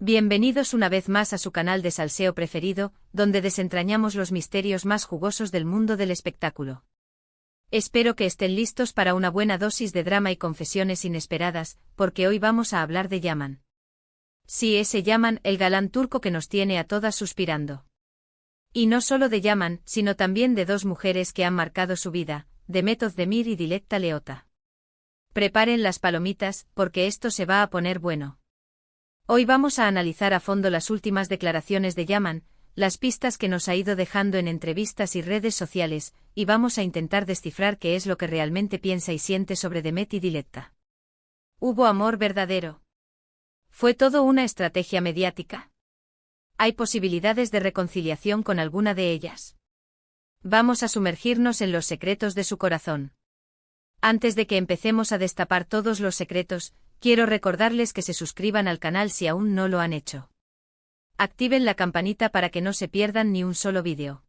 Bienvenidos una vez más a su canal de salseo preferido, donde desentrañamos los misterios más jugosos del mundo del espectáculo. Espero que estén listos para una buena dosis de drama y confesiones inesperadas, porque hoy vamos a hablar de Yaman. Sí, ese Yaman, el galán turco que nos tiene a todas suspirando. Y no solo de Yaman, sino también de dos mujeres que han marcado su vida, Demet Özdemir y Dilek Leota. Preparen las palomitas, porque esto se va a poner bueno. Hoy vamos a analizar a fondo las últimas declaraciones de Yaman, las pistas que nos ha ido dejando en entrevistas y redes sociales, y vamos a intentar descifrar qué es lo que realmente piensa y siente sobre Demet y Dilek. ¿Hubo amor verdadero? ¿Fue todo una estrategia mediática? ¿Hay posibilidades de reconciliación con alguna de ellas? Vamos a sumergirnos en los secretos de su corazón. Antes de que empecemos a destapar todos los secretos, quiero recordarles que se suscriban al canal si aún no lo han hecho. Activen la campanita para que no se pierdan ni un solo vídeo.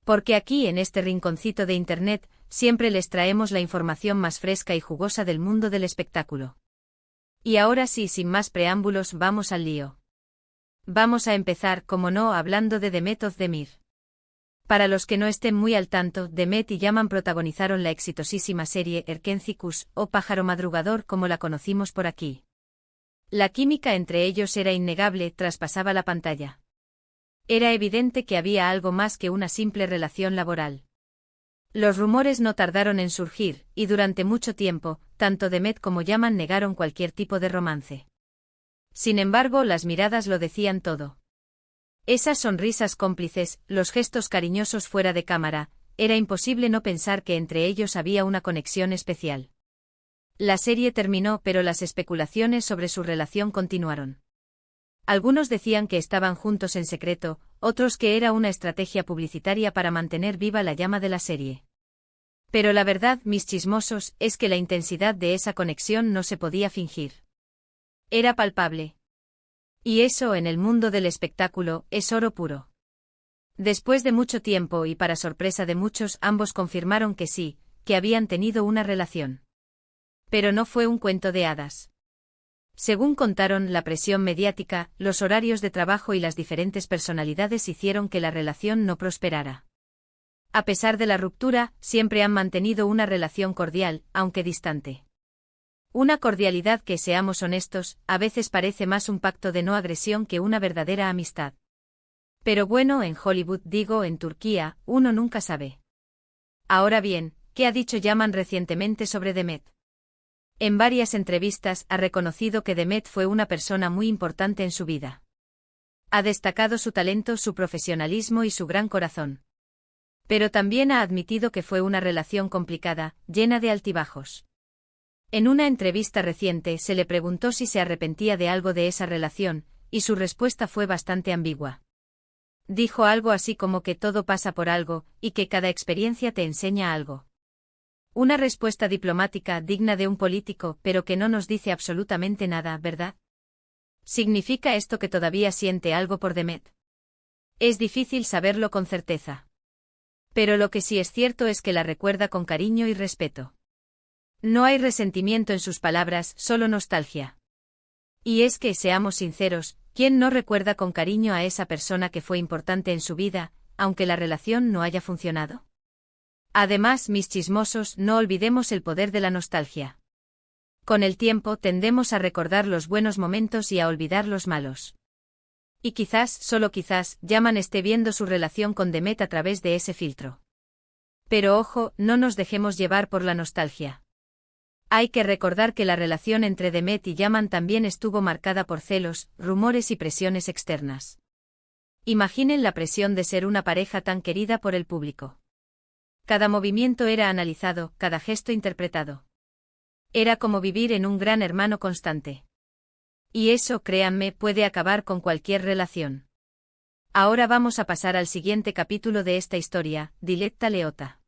Porque aquí en este rinconcito de internet, siempre les traemos la información más fresca y jugosa del mundo del espectáculo. Y ahora sí, sin más preámbulos, vamos al lío. Vamos a empezar, como no, hablando de Demet Özdemir. Para los que no estén muy al tanto, Demet y Yaman protagonizaron la exitosísima serie Erkenci Kuş, o Pájaro Madrugador como la conocimos por aquí. La química entre ellos era innegable, traspasaba la pantalla. Era evidente que había algo más que una simple relación laboral. Los rumores no tardaron en surgir, y durante mucho tiempo, tanto Demet como Yaman negaron cualquier tipo de romance. Sin embargo, las miradas lo decían todo. Esas sonrisas cómplices, los gestos cariñosos fuera de cámara, era imposible no pensar que entre ellos había una conexión especial. La serie terminó, pero las especulaciones sobre su relación continuaron. Algunos decían que estaban juntos en secreto, otros que era una estrategia publicitaria para mantener viva la llama de la serie. Pero la verdad, mis chismosos, es que la intensidad de esa conexión no se podía fingir. Era palpable. Y eso en el mundo del espectáculo es oro puro. Después de mucho tiempo y para sorpresa de muchos, ambos confirmaron que sí, que habían tenido una relación. Pero no fue un cuento de hadas. Según contaron, la presión mediática, los horarios de trabajo y las diferentes personalidades hicieron que la relación no prosperara. A pesar de la ruptura, siempre han mantenido una relación cordial, aunque distante. Una cordialidad que, seamos honestos, a veces parece más un pacto de no agresión que una verdadera amistad. Pero bueno, en Hollywood, digo, en Turquía, uno nunca sabe. Ahora bien, ¿qué ha dicho Yaman recientemente sobre Demet? En varias entrevistas ha reconocido que Demet fue una persona muy importante en su vida. Ha destacado su talento, su profesionalismo y su gran corazón. Pero también ha admitido que fue una relación complicada, llena de altibajos. En una entrevista reciente se le preguntó si se arrepentía de algo de esa relación, y su respuesta fue bastante ambigua. Dijo algo así como que todo pasa por algo, y que cada experiencia te enseña algo. Una respuesta diplomática digna de un político, pero que no nos dice absolutamente nada, ¿verdad? ¿Significa esto que todavía siente algo por Demet? Es difícil saberlo con certeza. Pero lo que sí es cierto es que la recuerda con cariño y respeto. No hay resentimiento en sus palabras, solo nostalgia. Y es que, seamos sinceros, ¿quién no recuerda con cariño a esa persona que fue importante en su vida, aunque la relación no haya funcionado? Además, mis chismosos, no olvidemos el poder de la nostalgia. Con el tiempo tendemos a recordar los buenos momentos y a olvidar los malos. Y quizás, solo quizás, Yaman esté viendo su relación con Demet a través de ese filtro. Pero ojo, no nos dejemos llevar por la nostalgia. Hay que recordar que la relación entre Demet y Yaman también estuvo marcada por celos, rumores y presiones externas. Imaginen la presión de ser una pareja tan querida por el público. Cada movimiento era analizado, cada gesto interpretado. Era como vivir en un gran hermano constante. Y eso, créanme, puede acabar con cualquier relación. Ahora vamos a pasar al siguiente capítulo de esta historia, Dilek Leota.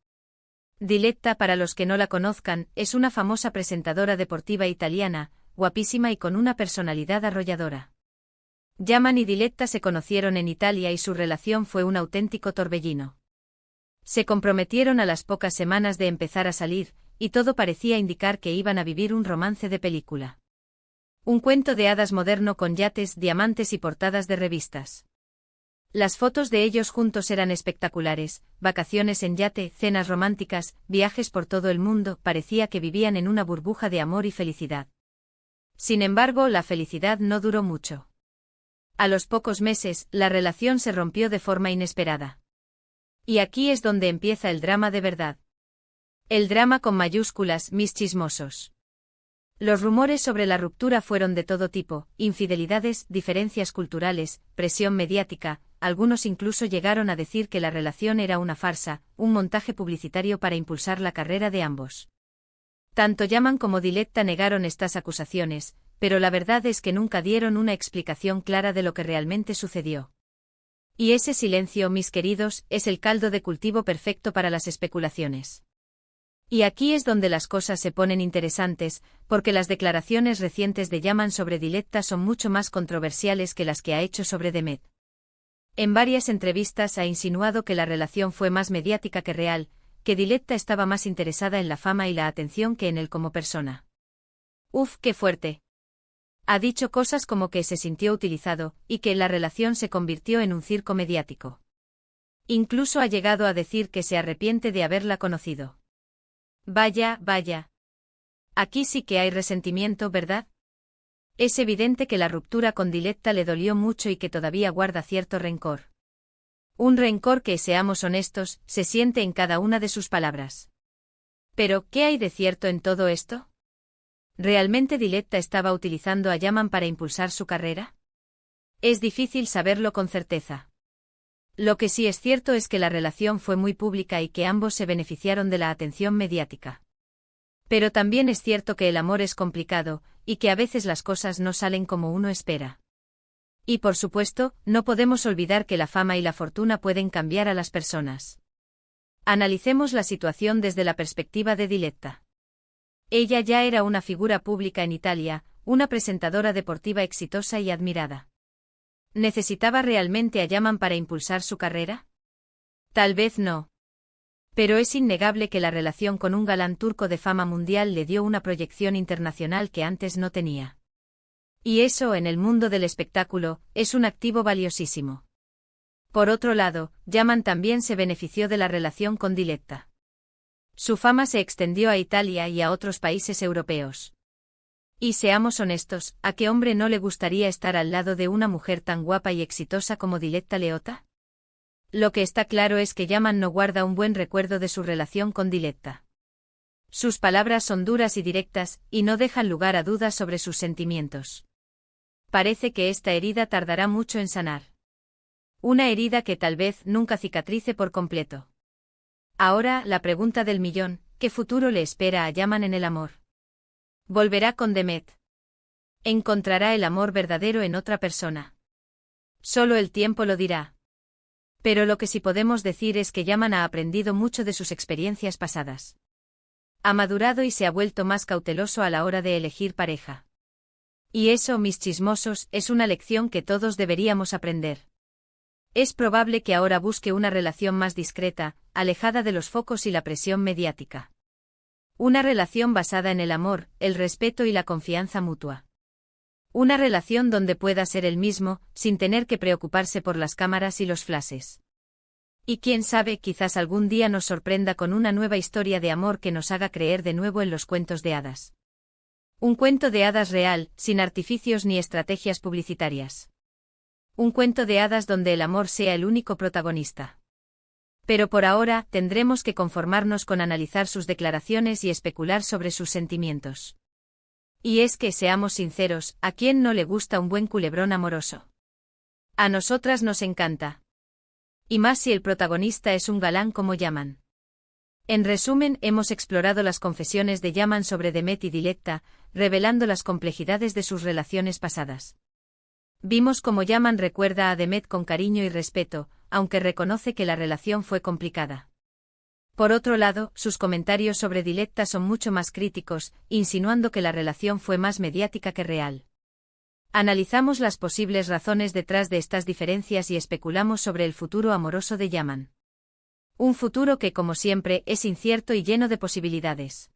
Dilek, para los que no la conozcan, es una famosa presentadora deportiva italiana, guapísima y con una personalidad arrolladora. Yaman y Dilek se conocieron en Italia y su relación fue un auténtico torbellino. Se comprometieron a las pocas semanas de empezar a salir, y todo parecía indicar que iban a vivir un romance de película. Un cuento de hadas moderno con yates, diamantes y portadas de revistas. Las fotos de ellos juntos eran espectaculares, vacaciones en yate, cenas románticas, viajes por todo el mundo, parecía que vivían en una burbuja de amor y felicidad. Sin embargo, la felicidad no duró mucho. A los pocos meses, la relación se rompió de forma inesperada. Y aquí es donde empieza el drama de verdad. El drama con mayúsculas, mis chismosos. Los rumores sobre la ruptura fueron de todo tipo: infidelidades, diferencias culturales, presión mediática, algunos incluso llegaron a decir que la relación era una farsa, un montaje publicitario para impulsar la carrera de ambos. Tanto Yaman como Diletta negaron estas acusaciones, pero la verdad es que nunca dieron una explicación clara de lo que realmente sucedió. Y ese silencio, mis queridos, es el caldo de cultivo perfecto para las especulaciones. Y aquí es donde las cosas se ponen interesantes, porque las declaraciones recientes de Yaman sobre Diletta son mucho más controversiales que las que ha hecho sobre Demet. En varias entrevistas ha insinuado que la relación fue más mediática que real, que Diletta estaba más interesada en la fama y la atención que en él como persona. ¡Uf, qué fuerte! Ha dicho cosas como que se sintió utilizado, y que la relación se convirtió en un circo mediático. Incluso ha llegado a decir que se arrepiente de haberla conocido. Vaya, vaya. Aquí sí que hay resentimiento, ¿verdad? Es evidente que la ruptura con Diletta le dolió mucho y que todavía guarda cierto rencor. Un rencor que, seamos honestos, se siente en cada una de sus palabras. Pero, ¿qué hay de cierto en todo esto? ¿Realmente Diletta estaba utilizando a Yaman para impulsar su carrera? Es difícil saberlo con certeza. Lo que sí es cierto es que la relación fue muy pública y que ambos se beneficiaron de la atención mediática. Pero también es cierto que el amor es complicado, y que a veces las cosas no salen como uno espera. Y por supuesto, no podemos olvidar que la fama y la fortuna pueden cambiar a las personas. Analicemos la situación desde la perspectiva de Diletta. Ella ya era una figura pública en Italia, una presentadora deportiva exitosa y admirada. ¿Necesitaba realmente a Yaman para impulsar su carrera? Tal vez no. Pero es innegable que la relación con un galán turco de fama mundial le dio una proyección internacional que antes no tenía. Y eso, en el mundo del espectáculo, es un activo valiosísimo. Por otro lado, Yaman también se benefició de la relación con Diletta. Su fama se extendió a Italia y a otros países europeos. Y seamos honestos, ¿a qué hombre no le gustaría estar al lado de una mujer tan guapa y exitosa como Diletta Leotta? Lo que está claro es que Yaman no guarda un buen recuerdo de su relación con Diletta. Sus palabras son duras y directas, y no dejan lugar a dudas sobre sus sentimientos. Parece que esta herida tardará mucho en sanar. Una herida que tal vez nunca cicatrice por completo. Ahora, la pregunta del millón: ¿qué futuro le espera a Yaman en el amor? ¿Volverá con Demet? ¿Encontrará el amor verdadero en otra persona? Solo el tiempo lo dirá. Pero lo que sí podemos decir es que Yaman ha aprendido mucho de sus experiencias pasadas. Ha madurado y se ha vuelto más cauteloso a la hora de elegir pareja. Y eso, mis chismosos, es una lección que todos deberíamos aprender. Es probable que ahora busque una relación más discreta, alejada de los focos y la presión mediática. Una relación basada en el amor, el respeto y la confianza mutua. Una relación donde pueda ser él mismo, sin tener que preocuparse por las cámaras y los flashes. Y quién sabe, quizás algún día nos sorprenda con una nueva historia de amor que nos haga creer de nuevo en los cuentos de hadas. Un cuento de hadas real, sin artificios ni estrategias publicitarias. Un cuento de hadas donde el amor sea el único protagonista. Pero por ahora, tendremos que conformarnos con analizar sus declaraciones y especular sobre sus sentimientos. Y es que, seamos sinceros, ¿a quién no le gusta un buen culebrón amoroso? A nosotras nos encanta. Y más si el protagonista es un galán como Yaman. En resumen, hemos explorado las confesiones de Yaman sobre Demet y Diletta, revelando las complejidades de sus relaciones pasadas. Vimos cómo Yaman recuerda a Demet con cariño y respeto, aunque reconoce que la relación fue complicada. Por otro lado, sus comentarios sobre Diletta son mucho más críticos, insinuando que la relación fue más mediática que real. Analizamos las posibles razones detrás de estas diferencias y especulamos sobre el futuro amoroso de Yaman. Un futuro que, como siempre, es incierto y lleno de posibilidades.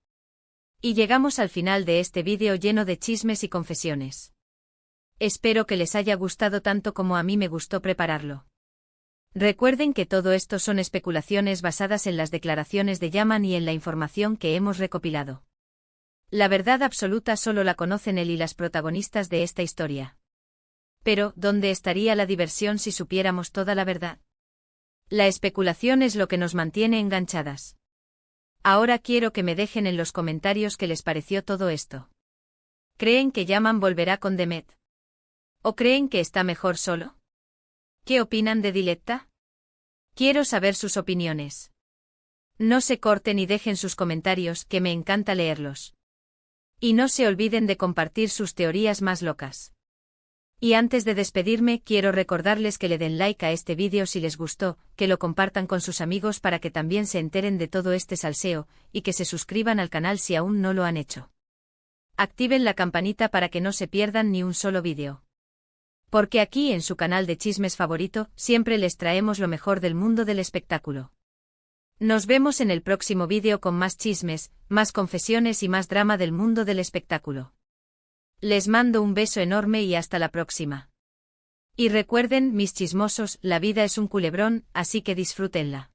Y llegamos al final de este vídeo lleno de chismes y confesiones. Espero que les haya gustado tanto como a mí me gustó prepararlo. Recuerden que todo esto son especulaciones basadas en las declaraciones de Yaman y en la información que hemos recopilado. La verdad absoluta solo la conocen él y las protagonistas de esta historia. Pero, ¿dónde estaría la diversión si supiéramos toda la verdad? La especulación es lo que nos mantiene enganchadas. Ahora quiero que me dejen en los comentarios qué les pareció todo esto. ¿Creen que Yaman volverá con Demet? ¿O creen que está mejor solo? ¿Qué opinan de Diletta? Quiero saber sus opiniones. No se corten y dejen sus comentarios, que me encanta leerlos. Y no se olviden de compartir sus teorías más locas. Y antes de despedirme, quiero recordarles que le den like a este vídeo si les gustó, que lo compartan con sus amigos para que también se enteren de todo este salseo, y que se suscriban al canal si aún no lo han hecho. Activen la campanita para que no se pierdan ni un solo vídeo. Porque aquí en su canal de chismes favorito, siempre les traemos lo mejor del mundo del espectáculo. Nos vemos en el próximo vídeo con más chismes, más confesiones y más drama del mundo del espectáculo. Les mando un beso enorme y hasta la próxima. Y recuerden, mis chismosos, la vida es un culebrón, así que disfrútenla.